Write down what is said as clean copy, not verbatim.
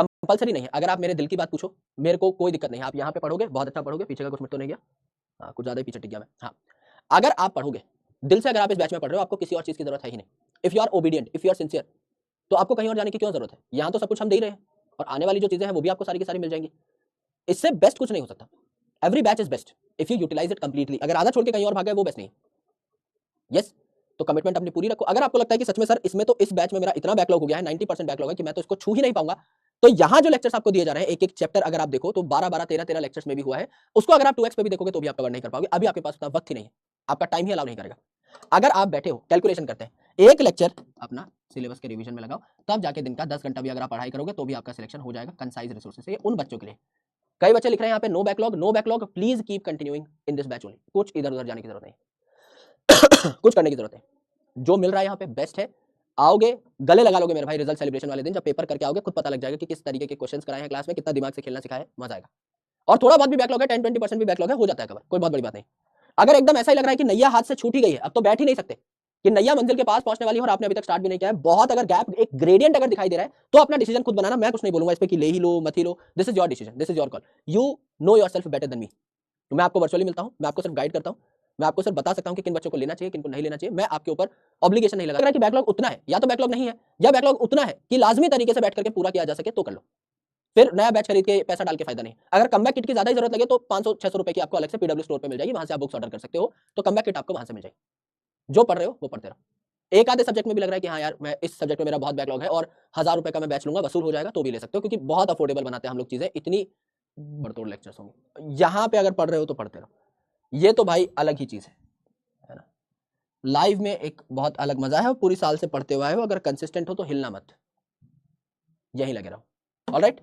Compulsory नहीं है। अगर आप मेरे दिल की बात पूछो, मेरे को कोई दिक्कत नहीं है, आप यहाँ पे पढ़ोगे, बहुत अच्छा पढ़ोगे, पीछे का कुछ मिट तो नहीं गया, हाँ कुछ ज्यादा ही पीछे टिक गया मैं, हाँ अगर आप पढ़ोगे दिल से, अगर आप इस बैच में पढ़ रहे हो, आपको किसी और चीज की जरूरत है ही नहीं। If you are obedient, if you are sincere, तो आपको कहीं और जाने की क्यों जरूरत है? यहाँ तो सब कुछ हम दे ही रहे हैं, और आने वाली जो चीजें हैं वो भी आपको सारी की सारी मिल जाएंगी। इससे बेस्ट कुछ नहीं हो सकता। Every batch is best if you utilise it completely. अगर आधा छोड़ के कहीं और भागे वो बेस्ट नहीं। यस, तो कमिटमेंट अपनी पूरी रखो। अगर आपको लगता है कि सच में सर इसमें तो इस बैच में मेरा इतना बैकलॉग हो गया है, 90% बैकलॉग है कि मैं तो इसको छू ही नहीं पाऊंगा, तो यहाँ जो लेक्चर्स आपको दिए जा रहे हैं, एक एक चैप्टर अगर आप देखो तो 12-12, 13-13 लेक्चर्स में भी हुआ है, उसको अगर आप 2x पे भी देखोगे तो भी आप कवर नहीं कर पाओगे। अभी आपके पास उतना वक्त ही नहीं है, आपका टाइम ही अलाउ नहीं करेगा। अगर आप बैठे हो, कैलकुलेशन करते हैं, एक लेक्चर अपना सिलेबस के रिवीजन में लगाओ, तब जाके दिन का 10 घंटा भी अगर आप पढ़ाई करोगे तो भी आपका सिलेक्शन हो जाएगा कंसाइज रिसोर्सेज से। उन बच्चों के लिए, कई बच्चे लिख रहे हैं यहाँ पे no backlog, no backlog, please keep continuing in this batch only. कुछ इधर उधर जाने की जरूरत नहीं कुछ करने की जरूरत है। जो मिल रहा है यहाँ पे बेस्ट है। आओगे, गले लगा लोगे मेरे भाई, रिजल्ट सेलिब्रेशन वाले दिन जब पेपर करके आओगे, खुद पता लग जाएगा कि किस तरीके के क्वेश्चंस कराए हैं क्लास में, कितना दिमाग से खेलना सिखाया है, मजा आएगा। और थोड़ा बहुत भी बैकलॉग है, 10-20% भी बैकलॉग है, हो जाता है कवर, कोई बहुत बड़ी बात नहीं। अगर एकदम ऐसा ही लग रहा है कि नैया हाथ से छूट ही गई है, अब तो बैठ ही नहीं सकते, कि नैया मंजिल के पास पहुंचने वाली है और आपने अभी तक स्टार्ट भी नहीं किया है, बहुत अगर गैप, एक ग्रेडियंट अगर दिखाई दे रहा है, तो अपना डिसीजन खुद बनाना। मैं कुछ नहीं बोलूंगा इस पे कि ले ही लो मत ही लो, this is your decision, this is your call, you know yourself better than me. मैं आपको वर्चुअली मिलता हूं, मैं आपको सिर्फ गाइड करता हूं, मैं आपको सिर्फ बता सकता हूं कि किन बच्चों को लेना चाहिए, किन को नहीं लेना चाहिए। मैं आपके ऊपर ऑब्लिगेशन नहीं लगा रहा कि बैकलॉग उतना है, या तो बैकलॉग नहीं है, या बैकलॉग उतना है कि लाजमी तरीके से बैठ करके पूरा किया जा सके तो कर लो, फिर नया बैच खरीद के पैसा डाल के फायदा नहीं। अगर कमबैक किट की ज्यादा ही जरूरत लगे तो 500-600 रुपए की आपको अलग से पीडब्ल्यू स्टोर पे मिल जाएगी, वहां से आप बुक्स ऑर्डर कर सकते हो, तो कमबैक किट आपको वहां से मिल जाएगी। जो पढ़ रहे हो वो पढ़ते रहो। एक आधे सब्जेक्ट में भी लग रहा है कि हाँ यार मैं इस सब्जेक्ट में मेरा बहुत बैकलॉग है और 1000 रुपए का मैं बैच लूंगा, वसूल हो जाएगा, तो भी ले सकते हो, क्योंकि बहुत अफोर्डेबल बनाते हैं हम लोग चीजें, इतनी बड़तोड़ लेक्चर्स होंगे। यहाँ पे अगर पढ़ रहे हो तो पढ़ते रहो, ये तो भाई अलग ही चीज है ना। लाइव में एक बहुत अलग मजा है, पूरी साल से पढ़ते हुए आए हो, अगर कंसिस्टेंट हो तो हिलना मत, यही लगे रहो। ऑलराइट।